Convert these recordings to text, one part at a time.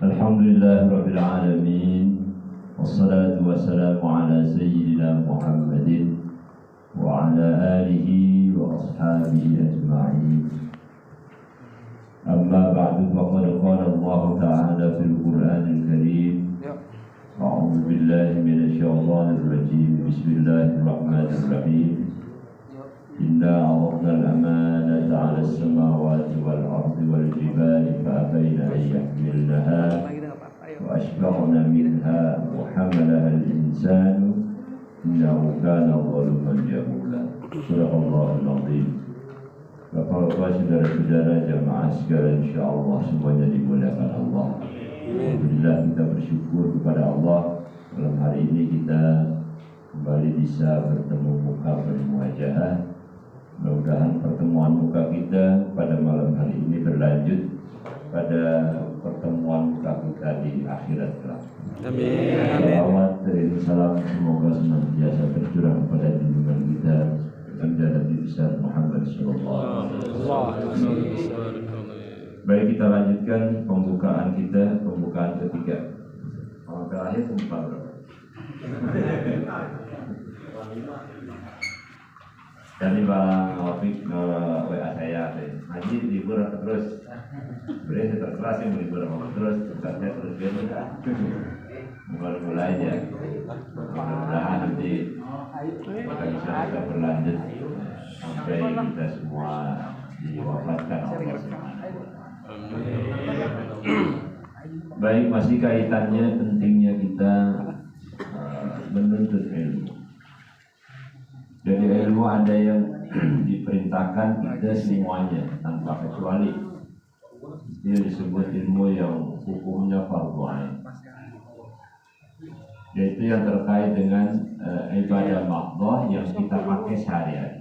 Alhamdulillah Rabbil Alamin. Wassalatu wassalamu ala Sayyidina Muhammadin wa ala alihi wa ashabihi ajma'in. Amma ba'du, faqad qala Allah ta'ala fil Qur'anil Karim. A'udzu billahi minasy syaithanir rajim. Bismillahirrahmanirrahim. Inna 'aradna al-amanata 'ala as-samawati wal ardi wal jibali fa abayna an yahmilnaha wa ashfaqna minha wa hamalaha al-insanu innahu kana zaluman jahula. Surahul Azim. Bapak-bapak, saudara-saudara jamaah sekalian, insyaallah semuanya dimuliakan Allah. Alhamdulillah, kita bersyukur kepada Allah malam hari ini kita kembali bisa bertemu muka bermuajah. Mudah-mudahan pertemuan muka kita pada malam hari ini berlanjut pada pertemuan muka kita di akhirat kelak. Amin. Salawat dan salam semoga senantiasa tercurah kepada junjungan kita Baginda Nabi besar Muhammad sallallahu alaihi wasallam. Baik, kita lanjutkan pembukaan ketiga. Terakhir keempat. Jadi Bang Wafik WA saya, Haji libur terus, beri terkeras yang libur terus, tukarnya terus gitu. Mulai aja, mudah-mudahan nanti kita berlanjut sampai kita semua diwafatkan Allah Subhanahu. Baik, masih kaitannya pentingnya kita menuntut ilmu. Dari ilmu ada yang diperintahkan kita semuanya tanpa kecuali. Dia disebut ilmu yang hukumnya fardhu ain. Yaitu yang terkait dengan ibadah mahdhah yang kita pakai sehari-hari.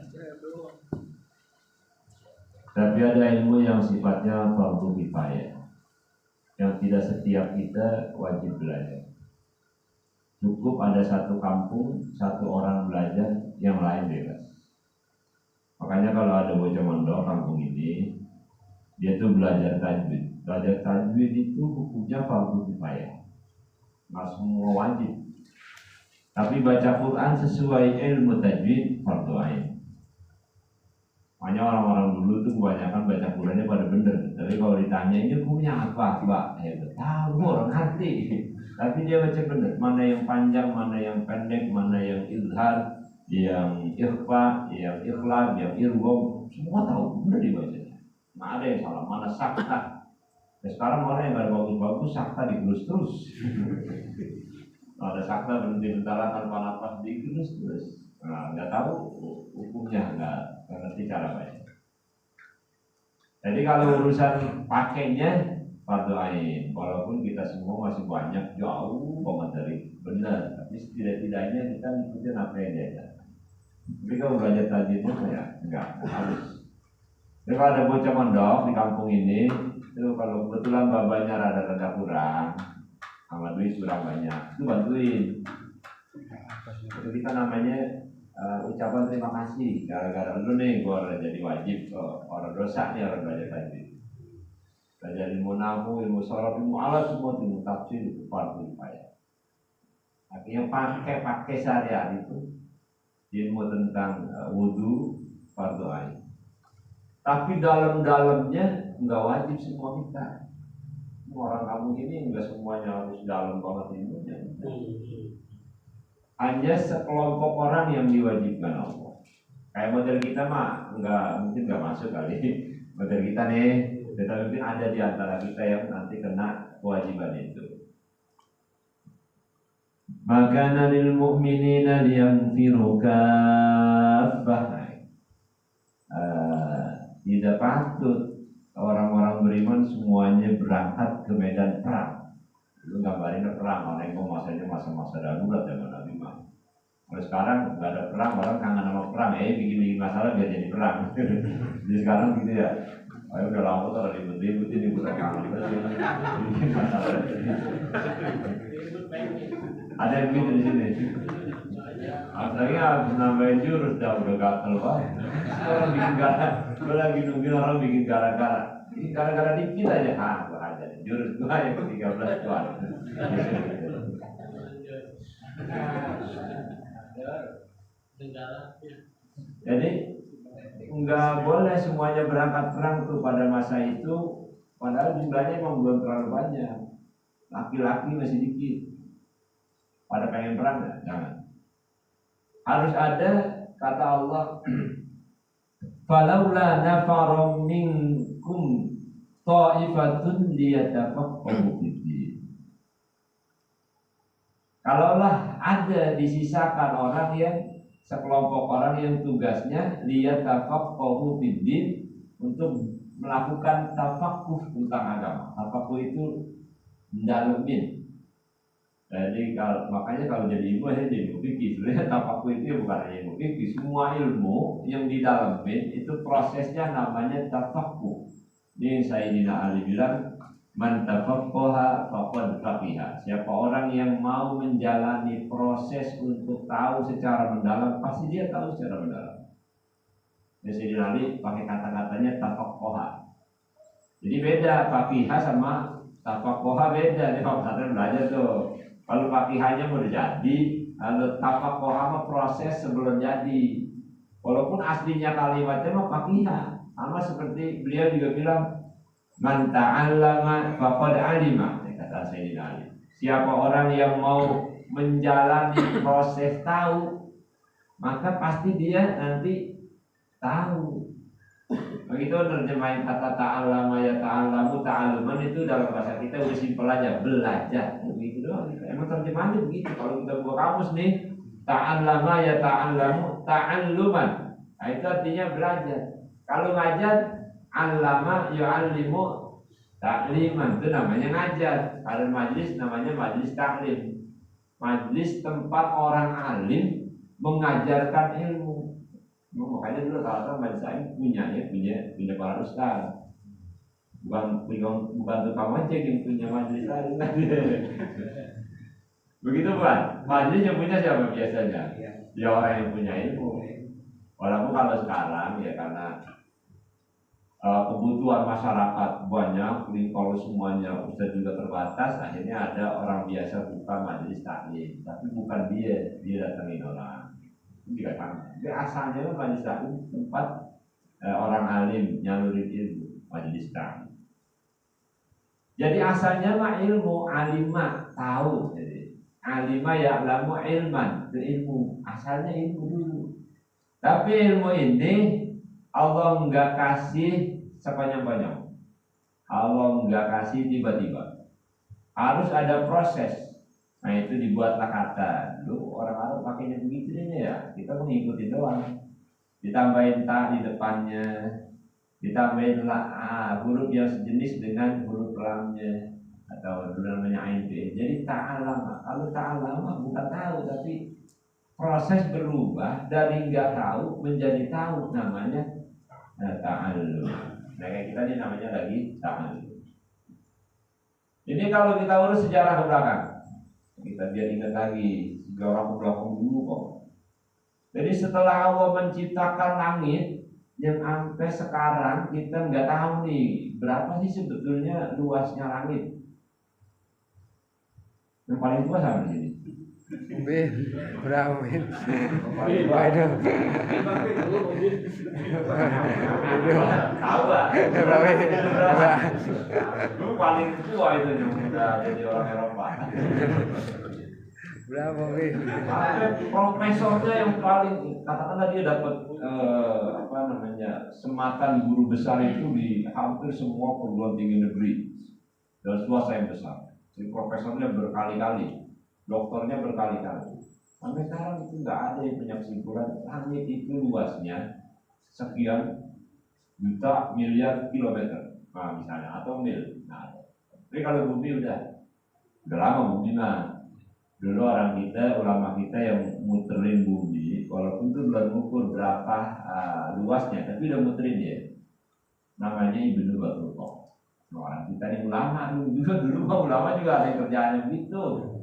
Tapi ada ilmu yang sifatnya fardhu kifayah, yang tidak setiap kita wajib belajar. Cukup ada satu kampung, satu orang belajar, yang lain bebas. Makanya kalau ada bocah mondok kampung ini, dia tuh belajar tajwid. Belajar tajwid itu hukumnya fardhu kifayah, nggak semua wajib. Tapi baca Quran sesuai ilmu tajwid fardhu ain. Makanya orang-orang dulu tuh kebanyakan baca Qurannya pada bener. Tapi kalau ditanya ini hukumnya apa, Mbak? Tahu, orang ngerti. Tapi dia baca bener. Mana yang panjang, mana yang pendek, mana yang izhar, yang ikhfa, yang ikhlas, yang irgham, semua tahu, bener dibacanya. Nggak ada yang salah. Mana sakta. Ya, sekarang orang yang nggak bagus-bagus sakta digelus terus. Ada sakta berhenti bentar tanpa nafas digelus terus. Nah, nggak tahu hukumnya, nggak ngerti cara baca. Jadi kalau urusan pakainya fardhu ain, walaupun kita semua masih banyak jauh banget dari benar, tapi setidak-tidaknya kita ngikutin apa yang dia ajarkan. Tapi kalau belajar tajwid ya enggak harus. Jadi kalau ada bocah mondok di kampung ini, itu kalau kebetulan babanya rada-rada kurang, sama duit kurang banyak, itu bantuin. Itu kita namanya ucapan terima kasih, gara-gara lu nih gua jadi wajib, orang dosa nih orang belajar tajwid. Belajar ilmu nahwu, ilmu sharaf, ilmu alat, semua ilmu tafsir itu fardhu kifayah. Artinya pakai sehari-hari itu ilmu tentang wudu fardhu ain. Tapi dalam-dalamnya enggak wajib semua kita. Orang kamu ini enggak semuanya harus dalam banget ilmunya. Hanya sekelompok orang yang diwajibkan Allah. Kayak model kita mah mungkin enggak masuk kali. Model kita nih, tetapi mungkin ada di antara kita yang nanti kena kewajiban itu. Maka lil mu'minina liyanfiru kaffah. Tidak patut orang-orang beriman semuanya berangkat ke medan perang. Lu gambarin perang, orang yang masanya masa-masa darurat zaman Nabi mah. Kalau sekarang nggak ada perang, orang kangen sama perang, bikin masalah biar jadi perang. Jadi sekarang gitu ya. Ayo udah lama tuh ada ribut-ribut ini bukan kangen bikin masalah. Ada yang gitu di sini. Asalnya habis nambahin jurus dah udah gatel banget. Orang bikin gara, gue lagi nungguin orang bikin gara-gara. Ini gara-gara dikit aja, gua aja jurus gua yang 13 tuan. Jadi nggak boleh semuanya berangkat perang tuh pada masa itu, padahal jumlahnya memang belum terlalu banyak. Laki-laki masih dikit. Pada pengen perang nggak? Jangan. Harus ada kata Allah, falaula nafarum minkum ta'ifatun liyatafaqahu fiddin. Kalaulah ada disisakan orang yang sekelompok orang yang tugasnya liyatafaqahu fiddin, untuk melakukan tafakuh tentang agama. Tafakuh itu mendalemin. Jadi makanya kalau jadi ilmu saya jadi ilmu fikih. Sebenarnya tafakuh itu bukan hanya ilmu fikih, semua ilmu yang didalemin itu prosesnya namanya tafakuh. Ini Sayyidina Ali bilang, man tafaqqaha faqad faqiha. Siapa orang yang mau menjalani proses untuk tahu secara mendalam, pasti dia tahu secara mendalam. Sayyidina Ali pakai kata-katanya tafaqqaha. Jadi beda faqiha sama tafaqqaha, beda. Dia maksudnya belajar tuh. Kalau fakihahnya udah jadi, kalau tafaqqaha proses sebelum jadi. Walaupun aslinya kalimatnya mah fakihah. Sama seperti beliau juga bilang, man ta'allama faqad alima, kata Sayyidina Ali. Siapa orang yang mau menjalani proses tahu, maka pasti dia nanti tahu. Begitu terjemahin kata ta'allama ya ta'allamu, ta'alluman itu dalam bahasa kita udah simpel aja, belajar. Begitu doang. Emang terjemahannya begitu. Kalau kita buka kamus nih, ta'allama ya ta'allamu, ta'alluman. Nah, itu artinya belajar. Kalau ngajar, allama yu'allimu ta'liman, itu namanya ngajar. Kalau majlis namanya majlis taklim. Majlis tempat orang alim mengajarkan ilmu. Makanya dulu kalau majlis taklim punya para ustaz. Bukan tukang ojek yang punya majlis taklim. Begitu kan? Majlis yang punya siapa biasanya? Ya orang yang punya ilmu. Walaupun kalau sekarang ya karena kebutuhan masyarakat banyak, kalau semuanya ustaz juga terbatas, akhirnya ada orang biasa buka majelis taklim, tapi bukan dia datangin orang. Itu tidak sama. Jadi asalnya majelis taklim tempat orang alim nyalurin ilmu, majelis taklim. Jadi asalnya mah ilmu, alimah tahu. Jadi alimah ya'lamu ilman, itu ilmu. Asalnya ilmu dulu. Tapi ilmu ini Allah enggak kasih sepanjang-panjang. Allah enggak kasih tiba-tiba. Harus ada proses. Nah itu dibuatlah kata. Lu orang Arab pakainya begitu ya. Kita mengikuti doang. Ditambahin ta di depannya. Ditambahin huruf yang sejenis dengan huruf lamnya. Atau namanya ain. Jadi ta'alama. Kalau ta'alama bukan tahu, tapi proses berubah dari enggak tahu menjadi tahu, namanya ta'allum. Nah kayak kita ini namanya lagi ta'allum. Ini kalau kita urus sejarah ke belakang, kita biar ingat lagi sejarah ke belakang dulu kok. Jadi setelah Allah menciptakan langit, yang sampai sekarang kita nggak tahu nih berapa sih sebetulnya luasnya langit. Yang paling luas sama di sini. Berapa min? Tahu lah. Lu paling tua itu yang udah jadi orang Eropa. Berapa min? Profesornya yang paling, katakanlah dia dapat sematan guru besar itu di hampir semua perguruan tinggi negeri dan swasta yang besar. Jadi profesornya berkali-kali. Dokternya berkali-kali. Sampai sekarang itu nggak ada yang punya kesimpulan langit itu luasnya sekian juta miliar kilometer, nah, misalnya, atau mil. Nah, tapi kalau bumi udah lama bumi mah. Dulu orang kita, ulama kita yang muterin bumi, walaupun itu belum ukur berapa luasnya, tapi udah muterin ya. Namanya Ibnu Battuta. Orang kita ini ulama dulu mah ulama juga ada yang kerjaannya begitu.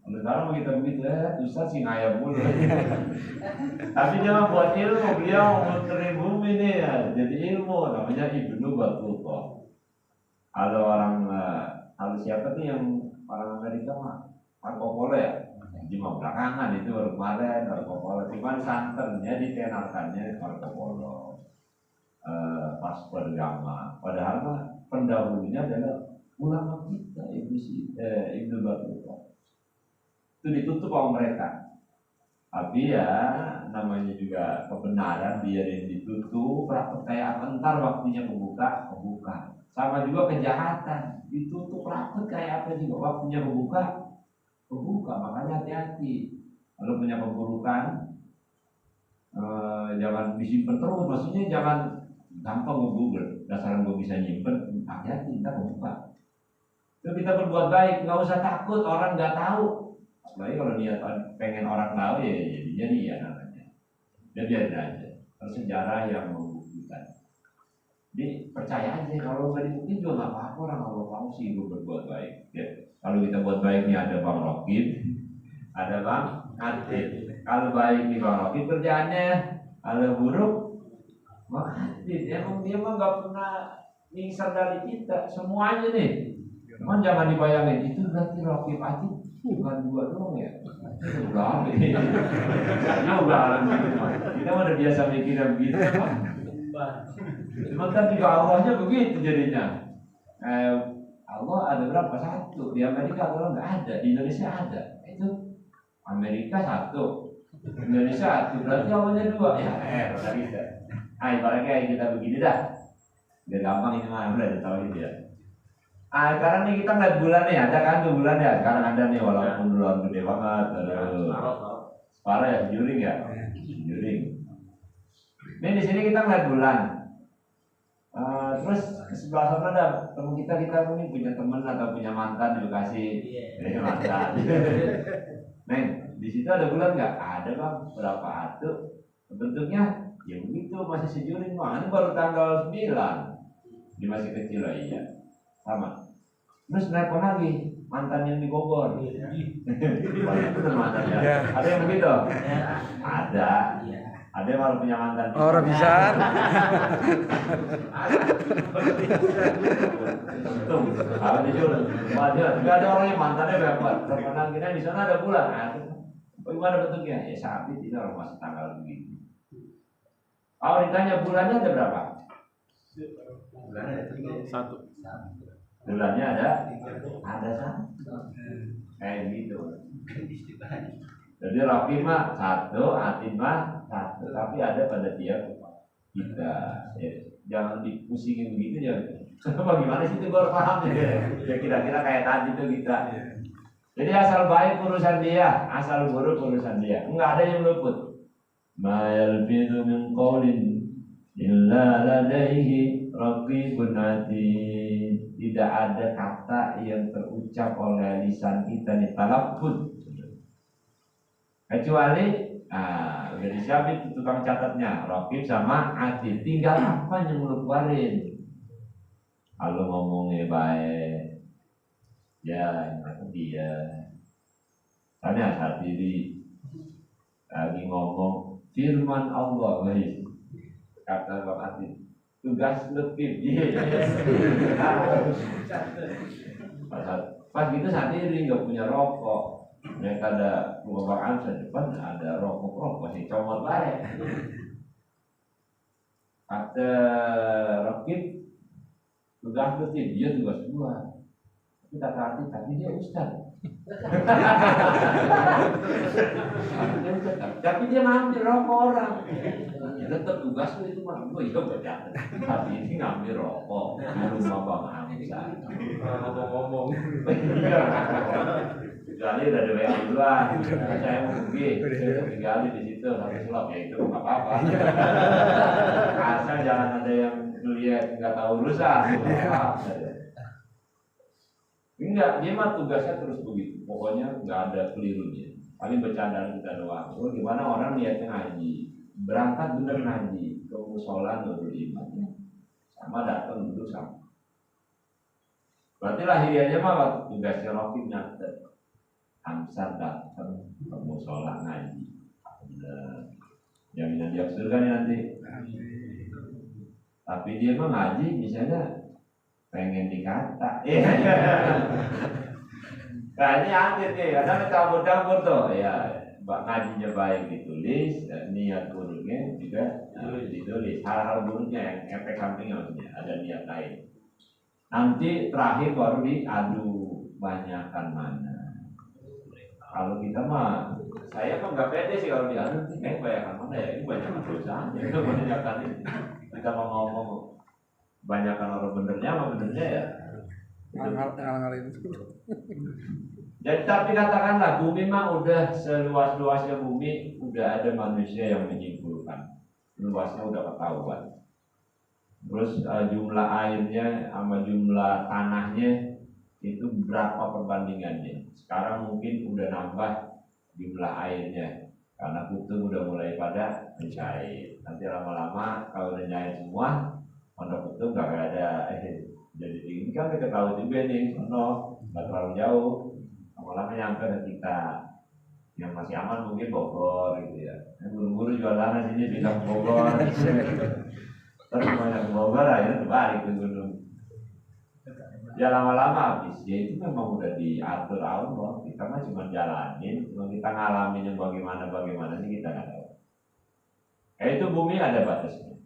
Kalau sekarang kita begitu Ustaz sih ngayap mulu. Tapi dia buat ilmu, beliau muterin bumi nih ya, jadi ilmu, namanya Ibnu Battuta. Kalau siapa tuh yang orang Amerika mah Marco Polo ya, cuma belakangan itu baru kemarin Marco Polo, cuman santernya ditenarkannya Marco Polo, Vasco da Gama. Padahal mah pendahulunya adalah ulama kita Ibnu Battuta. Itu ditutup sama mereka. Tapi ya namanya juga kebenaran biarin ditutup, rapat kayak apa ntar waktunya kebuka. Sama juga kejahatan, ditutup rapat kayak apa juga waktunya kebuka. Makanya hati-hati. Kalau punya keburukan, jangan disimpan terus. Maksudnya jangan gampang nge-google. Dasarnya gue bisa nyimpen, hati-hati ntar kebuka. Itu kita berbuat baik, nggak usah takut orang nggak tahu. Apalagi kalau niat pengen orang tahu ya jadinya dia namanya. Dia biarin aja. Sejarah yang membuktikan. Jadi percaya aja, kalau nggak dibuktiin juga nggak apa-apa, orang kalau kamu sih gue berbuat baik. Ya. Kalau kita buat baik nih ada Bang Rokib, ada Bang Atit. Kalau baik nih Bang Rokib kerjaannya, kalau buruk Bang Atit. Emang dia mah nggak pernah ngisar dari kita, semuanya nih. Cuman jangan dibayangin itu berarti Rokib Atit bukan dua doang ya. Udah, kita udah biasa mikirnya begitu. Cuma kan juga Allahnya begitu jadinya. Allah ada berapa? Satu. Di Amerika kalau nggak ada, di Indonesia ada. Itu Amerika satu, Indonesia satu. Berarti Allahnya dua. Ya, udah gitu. Ibaratnya kayak kita begini dah. Biar gampang ini mah udah tahu itu ya. Sekarang nih kita ngeliat bulan nih, ada kan tuh bulan ya. Sekarang ada nih walaupun bulan gede banget. Parah ya, juring ya. Juring. Ini di sini kita ngeliat bulan. Terus ke sebelah sana ada teman kita mungkin punya teman atau punya mantan di Bekasi. Mantan. Neng, di situ ada bulan nggak? Ada bang, berapa atuh? Bentuknya ya begitu, masih sejuring bang. Ini baru tanggal 9. Dia masih kecil lah iya. Sama. Terus nelpon lagi mantan yang di Bogor. Itu mantannya. Ada yang begitu? Ada. Ada yang baru punya mantan. Orang bisa. Untung. Kalau di Jul, nggak ada orang yang mantannya berapa. Terkenal kita di sana ada bulan. Bagaimana bentuknya? Ya sabit itu orang masih tanggal begitu. Kalau ditanya bulannya ada berapa? Satu. Bulannya ada satu. Kayak gitu. Jadi Rocky mah satu, Atin mah satu, tapi ada pada dia kita. Ya, jangan dipusingin begitu ya. Bagaimana sih itu gue paham ya kira-kira kayak tadi tuh kita. Jadi asal baik urusan dia, asal buruk urusan dia. Enggak ada yang luput. Ma yalfidu min qawlin illa ladaihi raqibun atid. Tidak ada kata yang terucap oleh lisan kita nih talaffuz. Kecuali udah disiapin tukang catatnya, Raqib sama Atid. Tinggal apa yang lu keluarin. Kalau ngomongnya baik, ya itu dia. Tanya saat ini lagi ngomong firman Allah, guys. Kata Bang Atid, tugas lebih. Pas gitu saat ini nggak punya rokok. Mereka ada lubang Amsa depan ada rokok masih comot baik. Kata Raqib tugas betul, dia tugas dua. Kita kata tapi dia ustaz. Tapi dia ngambil rokok orang. Ya tetap tugas itu mah gue itu beda. Tapi ini ngambil rokok di rumah Bang Amsa. Ngomong-ngomong. Kecuali udah ada WA duluan, saya mau pergi, tinggalin di situ satu slot ya itu nggak apa-apa. Asal jangan ada yang lihat nggak tahu urusan. Enggak, dia mah tugasnya terus begitu. Pokoknya nggak ada kelirunya. Paling bercandaan kita doang. So, gimana orang niatnya ngaji, berangkat bener ngaji ke musola nurul iman, sama datang dulu sama. Berarti lahiriannya mah tugasnya Raqib nyatet. Amsar datang ke musola ngaji. Jaminan dia surga nih nanti. Tapi dia mah ngaji misalnya pengen dikata. Nah ini aktif nih, kadang campur-campur tuh. Ya, ngajinya baik ditulis, niat buruknya juga ditulis. Hal-hal buruknya yang efek sampingnya maksudnya ada niat lain. Nanti terakhir baru diadu banyakan mana. Kalau kita mah, saya mah nggak pede sih kalau diadu. Kayak banyakan mana ya? Ini banyakan dosanya. Itu banyakan ini. Kita mau ngomong banyakan orang benernya sama benernya ya. Hal-hal itu. Jadi tapi katakanlah bumi mah udah seluas-luasnya bumi, udah ada manusia yang menyimpulkan. Luasnya udah ketahuan. Terus jumlah airnya sama jumlah tanahnya itu berapa perbandingannya? Sekarang mungkin udah nambah jumlah airnya karena kutub udah mulai pada mencair. Nanti lama-lama kalau udah nyair semua, pondok kutub nggak ada jadi dingin kan kita tahu juga nih, nggak terlalu jauh. Lama-lama nyampe ke kita. Yang masih aman mungkin Bogor gitu ya. Buru-buru jualan sini bisa Bogor. Terus banyak Bogor akhirnya terbalik ke gunung. Ya lama-lama habis. Ya itu memang udah diatur Allah. Kita mah cuma jalanin, cuma kita ngalamin yang bagaimana sih kita nggak tahu. Itu bumi ada batasnya.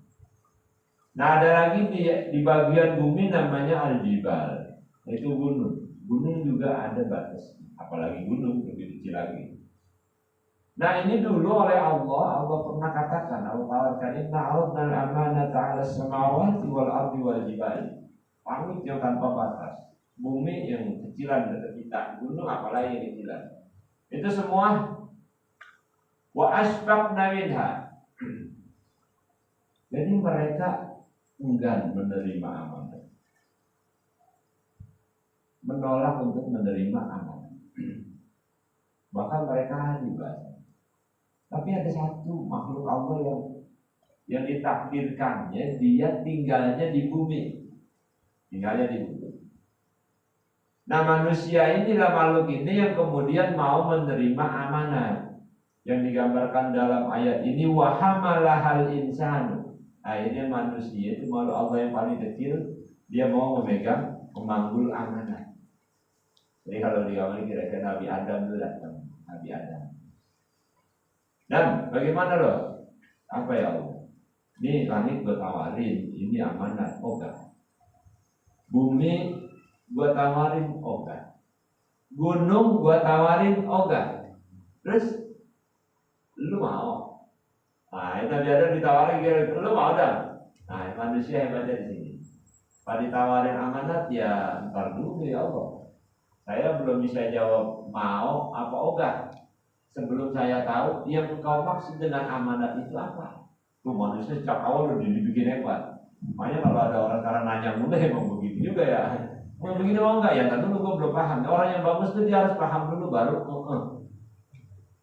Nah ada lagi di bagian bumi namanya al-jibal. Itu gunung. Gunung juga ada batasnya. Apalagi gunung lebih kecil lagi. Nah ini dulu oleh Allah pernah katakan Allah inna aradna al-amanata 'ala as-samawati wal ardi wal jibali. Langit yang tanpa batas, bumi yang kecilan dekat kita, gunung apalagi yang kecilan. Itu semua wa asfaqna minha. Jadi mereka enggan menerima amanah. Menolak untuk menerima amanah. Bahkan mereka juga. Tapi ada satu makhluk Allah yang ditakdirkannya dia tinggalnya di bumi. Tinggalnya di bumi. Nah manusia inilah makhluk ini yang kemudian mau menerima amanah. Yang digambarkan dalam ayat ini wahamalahal insanu. Akhirnya manusia itu makhluk Allah yang paling kecil. Dia mau memanggul amanah. Jadi kalau digambarkan kira-kira Nabi Adam itu datang. Nabi Adam. Dan bagaimana loh? Apa ya Allah? Ini langit gue tawarin, ini amanat, enggak. Bumi gue tawarin, enggak. Gunung gue tawarin, enggak. Terus lu mau? Nah, itu biasa ditawarin gitu, lu mau dah? Nah, manusia hebatnya di sini. Kalau ditawarin amanat ya ntar dulu ya Allah. Saya belum bisa jawab mau apa enggak. Sebelum saya tahu yang engkau maksud dengan amanat itu apa. Tuh manusia sejak awal udah dibikin hebat. Makanya kalau ada orang sekarang nanya mudah emang begitu juga ya. Mau begini mau enggak ya? Kan dulu gue belum paham. Orang yang bagus tuh dia harus paham dulu baru.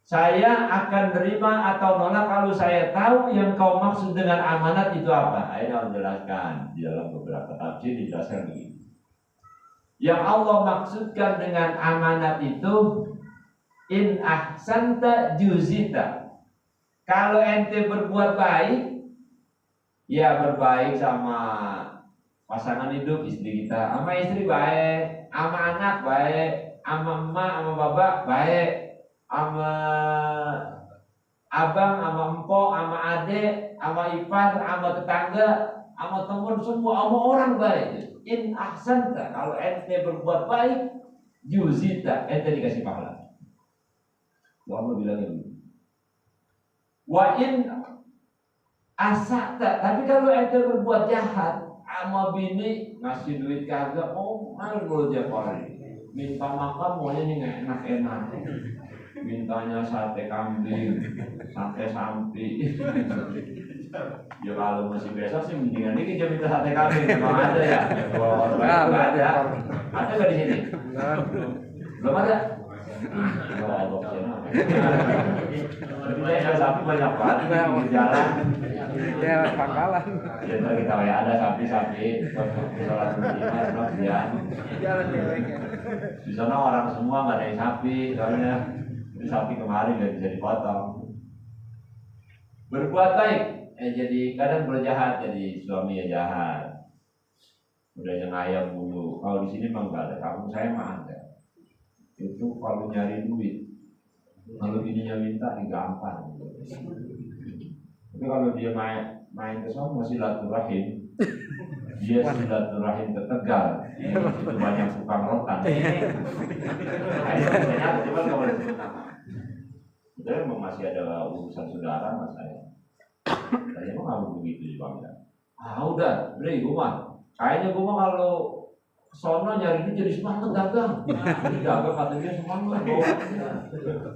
Saya akan terima atau nolak kalau saya tahu yang kau maksud dengan amanat itu apa. Akhirnya Allah jelaskan di dalam beberapa tafsir dijelaskan begini. Yang Allah maksudkan dengan amanat itu in ahsanta juzita. Kalau ente berbuat baik, ya berbaik sama pasangan hidup istri kita, sama istri baik, sama anak baik, sama emak, sama bapak baik, sama abang, sama empok, sama adik, sama ipar, sama tetangga, sama teman semua, sama orang baik. In ahsanta, kalau ente berbuat baik, juzita, ente dikasih pahala. Allah bilang ini. Wa in asakta, tapi kalau ente berbuat jahat, sama bini ngasih duit kagak, malu dia pari. Minta makan maunya yang enak-enak. Mintanya sate kambing, sate sapi. Ya kalau masih besok sih mendingan ini dia minta sate kambing. Memang ada ya? Ada. Ada nggak di sini? Belum ada. Ada sapi banyak banget di jalan. Ya pangkalan. Ya kita ada sapi-sapi sholat berjamaah Jalan leweknya. di sana orang semua nggak ada yang sapi, soalnya itu sapi kemarin nggak bisa dipotong. Berbuat baik, jadi kadang berjahat jadi suami yang jahat. udah yang ayam dulu. Kalau di sini mah nggak ada, kampung saya mah ada. Itu kalau nyari duit, kalau bininya minta digampang. Tapi kalau dia main ke sana masih silaturahim, dia silaturahim ke Tegal, itu banyak tukang rotan. Ayo ternyata cuma nggak boleh sebut nama. Itu memang masih ada urusan saudara mas saya. Saya emang nggak begitu di Bangka. Udah, beli gua. Kayaknya gua kalau sono nyari duit jadi semangat dagang. Jadi dagang katanya semangat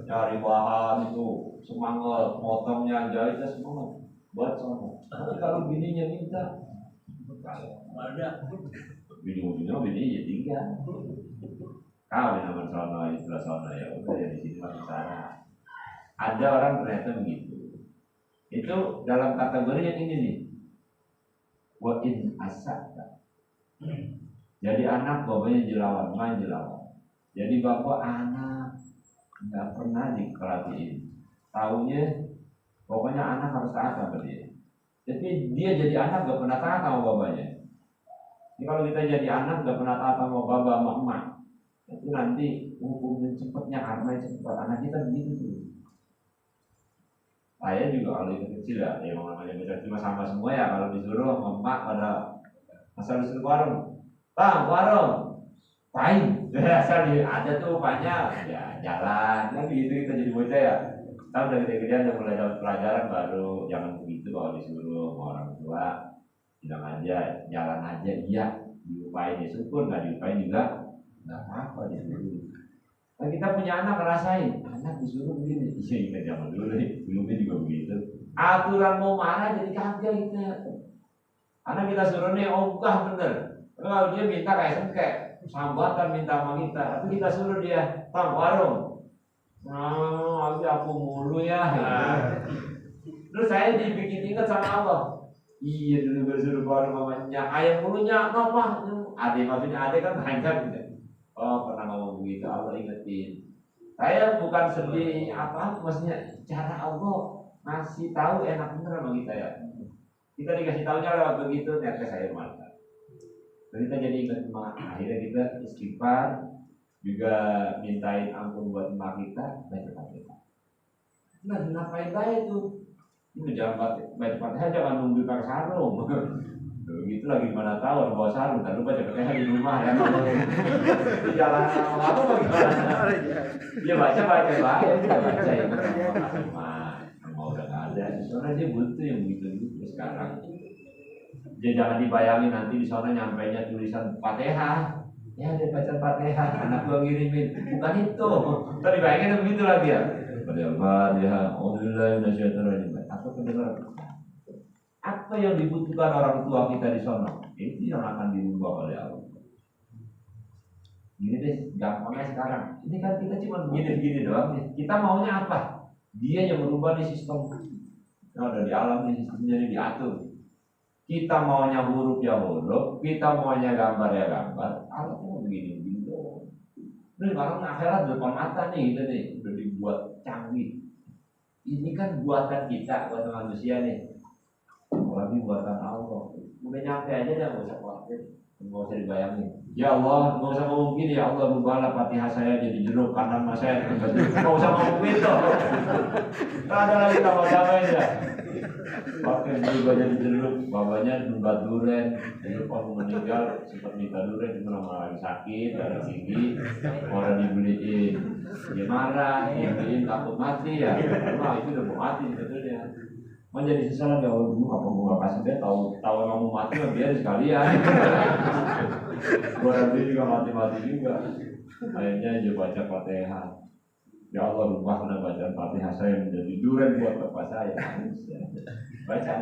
nyari bahan itu semangat, motongnya jahitnya semangat buat sono. Tapi kalau bininya minta, ada bini-bininya ya tinggal. Kawin sama sono, istilah sono ya udah ya di sini masih sana. Ada orang ternyata begitu. Itu dalam kategori yang ini nih. Wa in asakta. Jadi anak bapaknya jelawan, main jelawan. Jadi bapak anak nggak pernah diperhatiin. Taunya pokoknya anak harus taat sama dia. Jadi dia jadi anak nggak pernah taat sama bapaknya. Jadi kalau kita jadi anak nggak pernah taat sama bapak sama emak, itu nanti hukumnya cepatnya karena cepat anak kita begitu tuh. Saya juga kalau itu kecil ya, yang namanya beda cuma sama semua ya. Kalau disuruh sama emak pada asal disuruh warung. Bang, warung, paling, asal ada tuh banyak, ya jalan, kan gitu kita jadi bocah ya. Tahu dari gede-gedean udah mulai dapat pelajaran baru, jangan begitu kalau disuruh sama orang tua, bilang aja, jalan aja, iya, diupain ya syukur, nggak diupain juga, nggak apa-apa disuruh. Nah, kita punya anak ngerasain, anak disuruh begini, iya ingat zaman dulu nih, dulunya juga begitu. Aturan mau marah jadi kagak kita, karena kita suruh nih, ogah bener. Kalau dia minta kayak sengkek, sambatan minta sama kita, tapi kita suruh dia, Bang, warung. Tapi aku mulu ya. Terus saya dibikin ingat sama Allah. Iya dulu bersuruh warung mamanya, ayam mulunya, apa? Ade maksudnya ade kan banyak gitu. Oh pernah ngomong begitu, Allah ingetin. Saya bukan sedih apa, maksudnya cara Allah ngasih tahu enak bener sama kita ya. Kita dikasih tahunya lewat begitu, ternyata saya mantap. Kita jadi ingat emak, akhirnya kita istighfar, juga mintain ampun buat emak kita, baca Fatihah. Nah, ngapain baik itu? Itu jangan baca Fatihah, jangan nunggu pakai sarung. Begitu lagi mana tahu bawa sarung, dan lupa baca Fatihah di rumah ya. Di jalan apa bagaimana? Dia baca baik, baca ya. Mau udah nggak ada, soalnya dia butuh yang begitu sekarang. Jadi jangan dibayangin nanti di sana nyampainya tulisan Fatihah. Ya dia baca Fatihah, anak gua ngirimin. Bukan itu. Tadi bayangin begitu lagi ya. Fatihah, Alhamdulillah minasyaitonirrajim. Apa kedengaran? Apa yang dibutuhkan orang tua kita di sana? Itu yang akan dirubah oleh Allah. Gini deh, gampangnya sekarang. Ini kan kita cuma begini-begini doang nih. Kita maunya apa? Dia yang merubah nih sistem. Nah, udah di alam nih sistemnya diatur. Kita maunya huruf ya huruf, kita maunya gambar ya gambar. Allah tuh begini gitu. Ini orang akhirat depan mata nih, gitu nih, udah dibuat canggih. Ini kan buatan kita, buatan manusia nih. Apalagi buatan Allah. Udah nyampe aja dah, nggak usah khawatir, nggak usah dibayangin. Ya Allah, nggak usah ngomong gini ya Allah, rubahlah Fatihah saya jadi jeruk, kanan mas saya nggak usah ngomong gitu. Ada lagi sama-sama aja. Pakai berubah jadi jeruk, bapaknya numbat duren. Dulu pas meninggal sempat minta duren, cuma lama lagi sakit, darah tinggi, orang dibeliin, dia marah, dibeliin takut mati ya. Nah itu udah mau mati sebetulnya. Mau jadi sesalan ya Allah dulu apa gue gak kasih dia tahu emang mau mati ya biar sekalian. Gua nanti juga mati juga. Akhirnya dia baca Fatihah. Ya Allah rubahlah bacaan Fatihah saya menjadi duren buat bapak saya. Baca.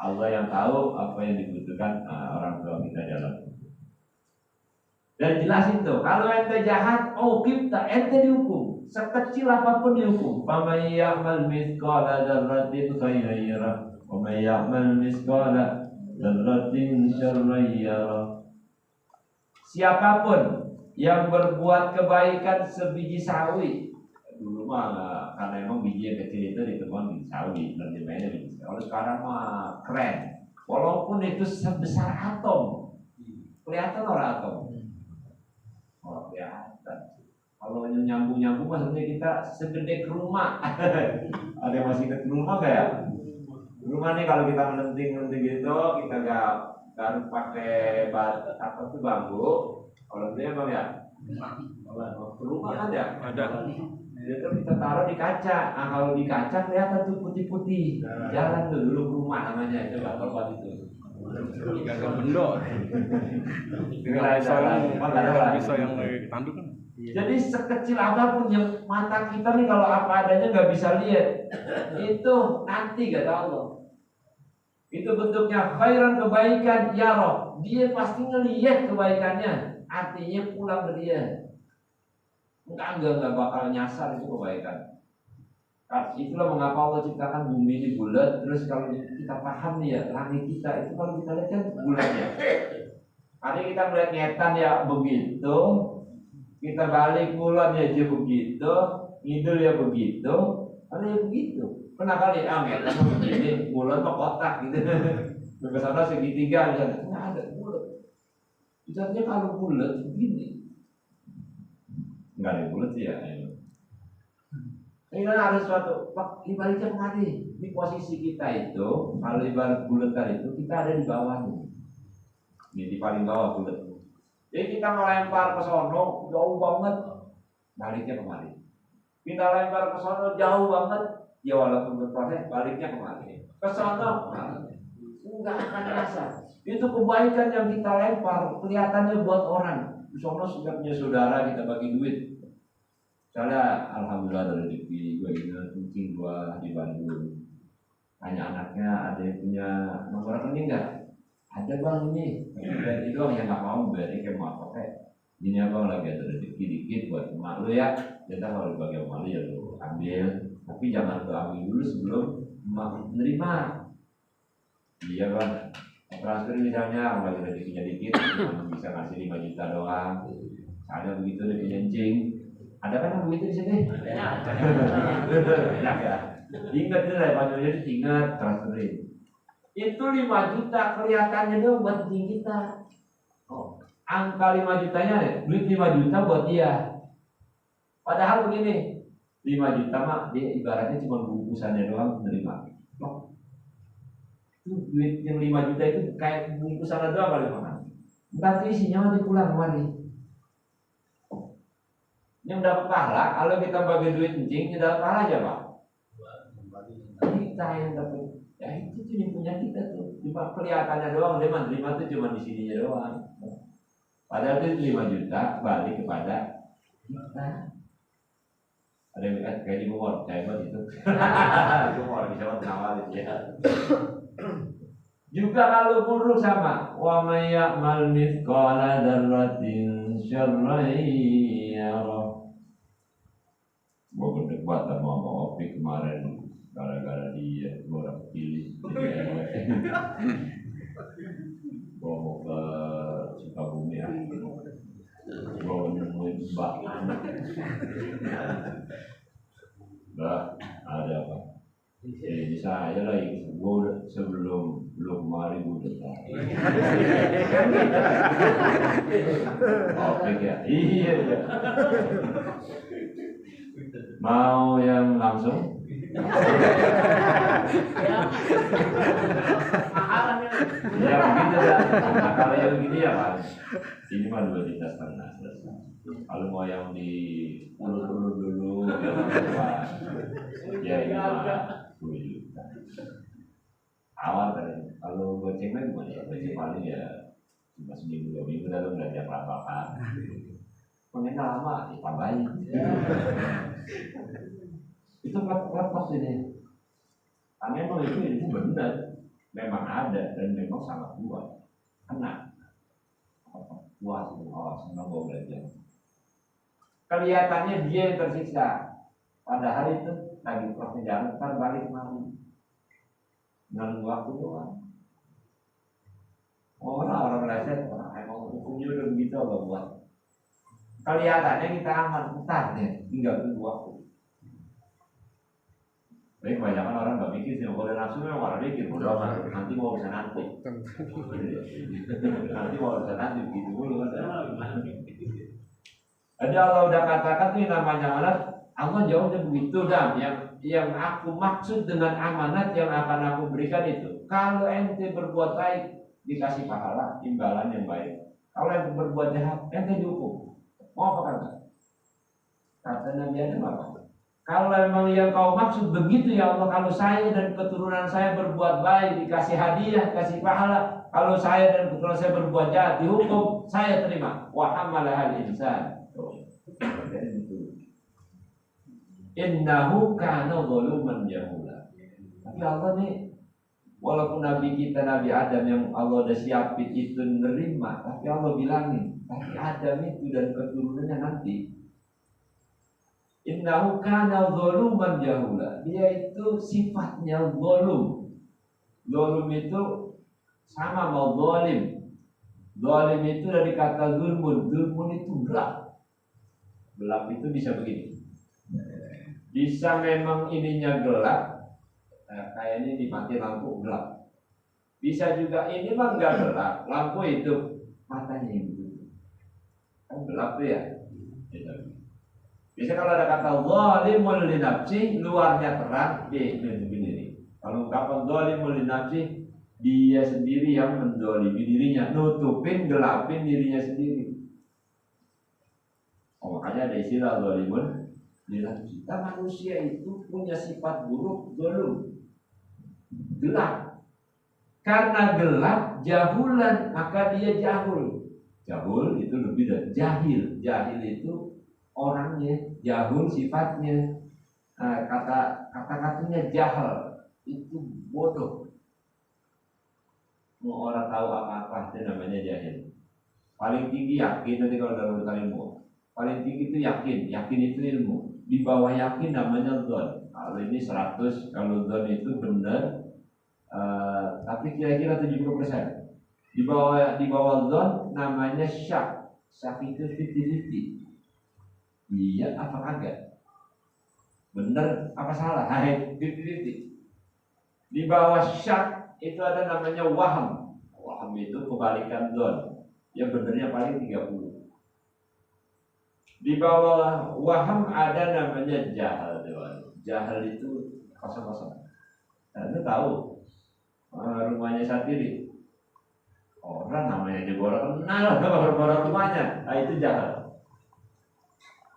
Allah yang tahu apa yang dibutuhkan orang tua kita dalam. Dan jelasin tuh, kalau ente jahat, kita ente dihukum. Sekecil apapun dihukum. Faman ya'mal mithqala dzarratin khairan yarah, wa may ya'mal mithqala dzarratin syarran yarah. Siapapun yang berbuat kebaikan sebiji sawi, dulu mah karena emang biji yang kecil itu ditemukan di sawi, dan dimana biji. Kalau sekarang mah keren, walaupun itu sebesar atom, Kelihatan orang atau? Oh, kelihatan. Kalau nyambung-nyambung maksudnya kita segede ke rumah. Ada yang masih ke rumah nggak ya? Rumah nih kalau kita melenting gitu, kita garuk pakai apa tuh bambu. Kalau dia bang ya, rumah ada. Itu kita taruh di kaca. Nah kalau di kaca kelihatan tuh putih-putih. Jalan tuh dulu ke rumah namanya itu nggak tempat itu. Gagal bendok. Bisa yang lagi tanduk kan. Jadi sekecil apapun yang mata kita nih kalau apa adanya nggak bisa lihat, itu nanti gak tahu Allah. Itu bentuknya khairan kebaikan ya Roh. Dia pasti ngelihat kebaikannya. Artinya pulang ke dia. Enggak bakal nyasar itu kebaikan. Itulah mengapa Allah ciptakan bumi ini bulat. Terus kalau kita paham nih ya, langit kita itu kalau kita lihat kan bulat ya. Hari kita melihat ngetan ya begitu, kita balik kulon ya dia begitu, ngidul ya begitu, ada ya begitu. Pernah kali ngetan begini, kulon kok kotak gitu. Ke sana segitiga misalnya, nggak ada bulat. Misalnya kalau bulat begini, nggak ada bulat sih ya. Ini kan harus suatu ibaratnya kemari di posisi kita itu, kalau ibarat buletan itu kita ada di bawahnya, di paling bawah bulet. Jadi kita melempar ke sono jauh banget, baliknya kemari. Kita lempar ke sono jauh banget, ya walaupun berproses baliknya kemari. Ke sono nggak akan rasa. Itu kebaikan yang kita lempar kelihatannya buat orang. Di sono sudah punya saudara kita bagi duit. Soalnya alhamdulillah ada rezeki gue ini kucing gue di Bandung. Tanya anaknya ada yang punya nomor rekening nggak? Ada bang ini. Dan itu yang nggak mau beri kayak mau pakai. Ini abang lagi ada rezeki dikit buat emak lu ya. Jadi kalau dibagi emak lu ya lu ambil. Tapi jangan lu ambil dulu sebelum emak menerima. Iya bang. Transfer misalnya lagi rezekinya dikit, bisa ngasih 5 juta doang. Ada begitu dia punya cing. Ada kan yang begitu di sini? Banyak ya. Ingat itu lah, panjangnya ingat transferin. Itu 5 juta kelihatannya dong buat kita. Oh, angka 5 jutanya, duit 5 juta buat dia. Padahal begini, 5 juta mah dia ibaratnya cuma bungkusannya doang menerima. Oh, itu duit yang 5 juta itu kayak bungkusannya doang kali makan. Bukan isinya nanti pulang kemari. Yang dapat pahala, kalau kita bagi duit kencing, kita dapat pahala aja pak. Kita yang dapat, ya itu tuh yang punya kita tuh. Cuma kelihatannya doang, dia menerima tuh cuma di sininya doang. Padahal itu 5 juta balik kepada kita. Ada yang kayak di Bogor, kayak buat itu. Bogor bisa buat ngawal itu ya. Juga kalau buruk sama, wa may ya'mal mithqala dzarratin syarran yarah. Gue berdebat sama Bang Opik kemarin gara-gara dia orang pilih. Gue mau ke Sukabumi ya. Gue nemuin Mbak. Mbak, ada apa? Ini saya lagi. Gue sebelum kemarin gue udah tahu. Opik ya? Iya. Mau yang langsung? Ya begitu ya. Nah, kalau yang begini ya kan, ini mah 2,5 juta selesai. Kalau mau yang di ulur dulu, ya ini mah 10 juta. Awal kan, kalau gocengnya gimana ya? Goceng paling ya cuma seminggu 2 minggu dalam udah tiap apa-apa. Pengen lama ditambahin. Itu lepas ini. Karena memang itu benar, memang ada dan memang sangat kuat. Kena. Puas itu, senang gue belajar. Kelihatannya dia yang tersiksa. Padahal itu lagi proses jalan, ntar balik kemari. Nggak waktu doang. Orang meleset, emang hukumnya udah begitu Allah buat. Kelihatannya kita aman, entar deh, tinggal tunggu waktu. Tapi kebanyakan orang nggak mikir sih, kalau nafsu memang orang mikir, bodoh amat, nanti mau urusan nanti. Nanti mau urusan nanti gitu dulu kan. Jadi Allah udah katakan ini namanya amanat, Allah jawabnya begitu dan yang aku maksud dengan amanat yang akan aku berikan itu, kalau ente berbuat baik dikasih pahala imbalan yang baik, kalau ente berbuat jahat ente dihukum. Mau apa kata? Kata Nabi Adam apa? Kalau memang yang kau maksud begitu ya Allah, kalau saya dan keturunan saya berbuat baik dikasih hadiah, dikasih pahala. Kalau saya dan keturunan saya berbuat jahat dihukum, saya terima. Wa hamalah al-insan. Innahu kana zaluman jahula. Tapi Allah nih, walaupun Nabi kita Nabi Adam yang Allah udah siapin itu nerima, tapi Allah bilangin, tapi Adam itu dan keturunannya nanti. Innahu kana zaluman jahula. Dia itu sifatnya zalum. Zalum itu sama mau zalim. Zalim itu dari kata zulmun. Zulmun itu gelap. Gelap itu bisa begini. Bisa memang ininya gelap. Kayak ini dimati lampu gelap. Bisa juga ini mah enggak gelap. Lampu itu matanya itu. Kan gelap tuh ya. Biasanya kalau ada kata zalimul li nafsi, luarnya terang, begini nih. Kalau ungkapan zalimul li nafsi, dia sendiri yang menzalimi dirinya, nutupin, gelapin dirinya sendiri. Oh, makanya ada istilah zalimul li nafsi. Kita manusia itu punya sifat buruk, zalim, gelap. Karena gelap, jahulan, maka dia jahul. Jahul itu lebih dari jahil. Jahil itu orangnya, jahul sifatnya, kata-katanya jahal, itu bodoh. Mau orang tahu apa-apa itu namanya jahil. Paling tinggi yakin, nanti kalau dalam ilmu paling tinggi itu yakin itu ilmu. Di bawah yakin namanya dzon. Kalau ini 100, kalau dzon itu benar, tapi kira-kira 70%. Di bawah dzon namanya syak. Syak itu 50-50. Iya apa kagak? Bener apa salah? Hai, 50-50. Di bawah syak itu ada namanya waham. Waham itu kebalikan dzon. Yang benernya paling 30. Di bawah waham ada namanya jahal. Jahal itu kosong-kosong. Nah, itu tahu rumahnya Satiri. Orang namanya juga kenal orang rumahnya. Nah, itu jahal.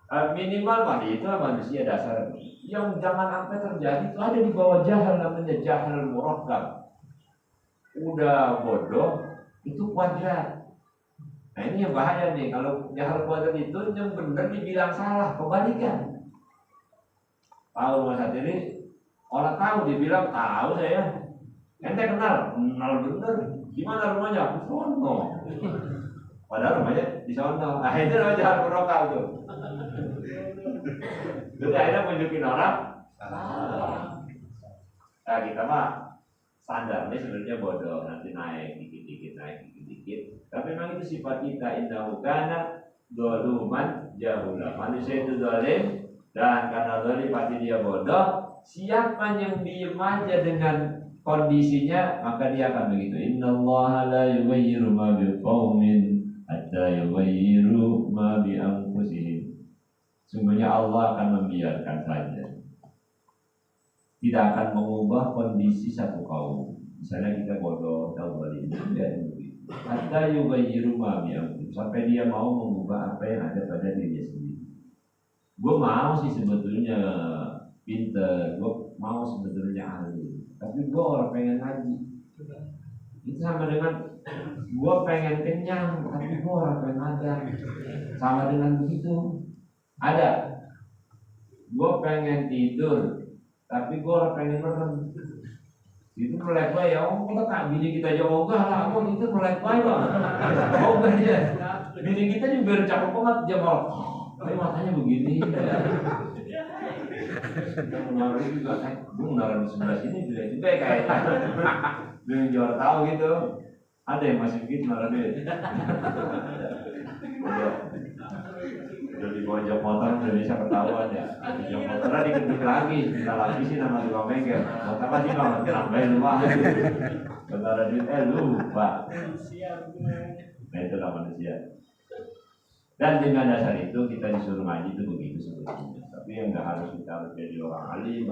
Minimal mah itu manusia dasar yang jangan sampai terjadi itu ada di bawah jahal, namanya jahal murakkab. Udah bodoh itu kuadrat. Nah ini yang bahaya nih, kalau jahal kuadrat itu yang benar dibilang salah, kebalikan. Tahu rumah sendiri, orang tahu dibilang tahu saya. Ente kenal bener. Gimana rumahnya? Sono. Padahal rumahnya di sono. Nah itu namanya jahal murakkab tuh. Jadi akhirnya menunjukin orang nah kita mah standarnya sebenarnya bodoh, nanti naik dikit-dikit. Tapi memang itu sifat kita, innahu kana zaluman jahula. Manusia itu zalim, dan karena zalim pasti dia bodoh. Siapa yang diem aja dengan kondisinya, maka dia akan begitu. Innallaha la yughayyiru ma biqaumin hatta yughayyiru ma bi anfusihim. Sungguhnya Allah akan membiarkan saja, tidak akan mengubah kondisi satu kaum. Misalnya kita bodoh, tahu balik, tidak begitu. Hatta yughayyiru ma bi anfusihim, sampai dia mau mengubah apa yang ada pada dirinya sendiri. Gue mau sih sebetulnya pinter, gue mau sebetulnya ahli, tapi gue orang pengen ngaji. Itu sama dengan gue pengen kenyang, tapi gue orang pengen makan. Sama dengan begitu. Ada, gue pengen tidur, tapi gue pengen merem. Itu melek baik ya, kita tak bini kita jauh enggak lah, itu melek baik banget. Oh enggak ya, bini kita juga biar cakep banget dia malah, tapi matanya begini. Menaruh juga, gue menaruh di sebelah sini juga kayaknya. Dia jual tahu gitu, ada yang masih begitu naruh dia. Udah di bawah pojok motor udah bisa ketahuan ya. Pojok motornya diketik lagi, kita lagi sih nama tukang bengkel. Motor masih banget kenapa lupa. Bentar duit lupa. Nah itulah manusia. Dan dengan dasar itu kita disuruh ngaji itu begitu sebetulnya. Tapi yang nggak harus kita harus jadi orang alim,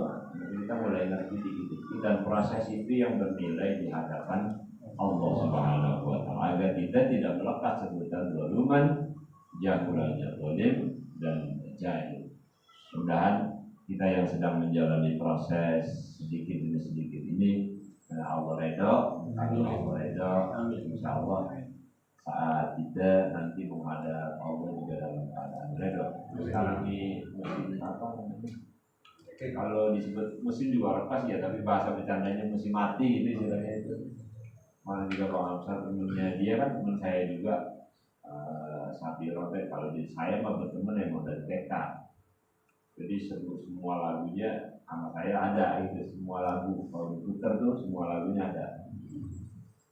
kita mulai ngerti dikit-dikit dan proses itu yang bernilai di hadapan Allah Subhanahu wa Ta'ala agar kita tidak melekat sebutan zaluman, jahulannya zalim dan jahil. Mudah-mudahan kita yang sedang menjalani proses sedikit demi sedikit ini Allah redha, insya Allah saat kita nanti menghadap Allah juga dalam keadaan redha. Sekarang ini musim apa namanya? Kalau disebut musim juga pas ya, tapi bahasa bercandanya musim mati itu istilahnya itu. Mana juga Bang Amsar temennya dia kan teman saya juga Sapi Rote. Kalau jadi saya mah berteman yang dari TK. Jadi semua lagunya sama saya ada itu, semua lagu kalau diputar tuh semua lagunya ada.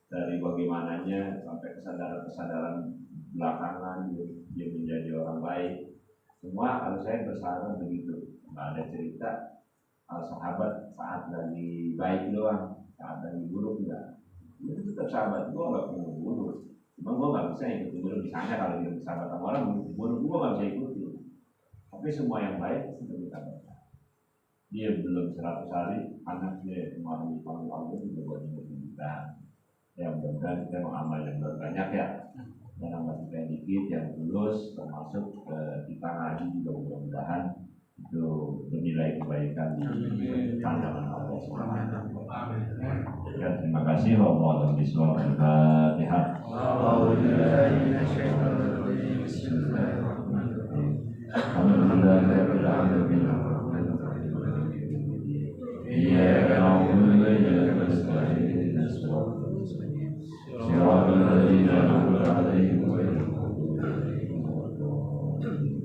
Dari bagaimananya sampai kesadaran belakangan dia menjadi orang baik. Semua kalau saya bersama begitu. Nggak ada cerita sahabat saat lagi baik doang, saat lagi buruk enggak. Itu tetap sahabat gua nggak pernah buruk. Cuma gua nggak bisa ikut buruk. Misalnya kalau dia sahabat sama orang buruk gua nggak bisa ikuti. Tapi semua yang baik sudah kita baca. Dia belum 100 hari anaknya kemarin dipanggil Allah juga buat kita. Ya mudah-mudahan kita mengamal yang banyak ya. Dan masih kayak dikit yang tulus termasuk kita ngaji juga mudah-mudahan itu bernilai kebaikan di pandangan Allah Subhanahu wa Ta'ala. Dan terima kasih Allahumma bismillah al-Fatihah. Alhamdulillahirabbil alamin. Iyyaka na'budu wa iyyaka nasta'in. Shiratal ladzina an'amta 'alaihim ghairil maghdubi 'alaihim waladdallin.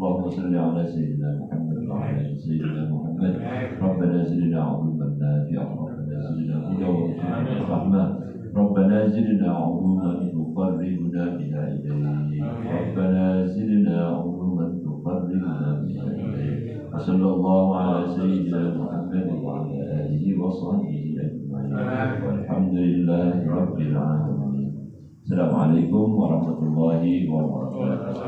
اللهم صل على سيدنا محمد وعلى سيدنا محمد. ربنا زدنا علما نافعا، ربنا زدنا هدى وذكرا ورحمة، ربنا زدنا علوما تقربنا بها إليك، ربنا زدنا علوما تقربنا بها إليك. وصلى الله على سيدنا محمد وعلى آله وصحبه أجمعين، والحمد لله رب العالمين. السلام عليكم ورحمة الله وبركاته.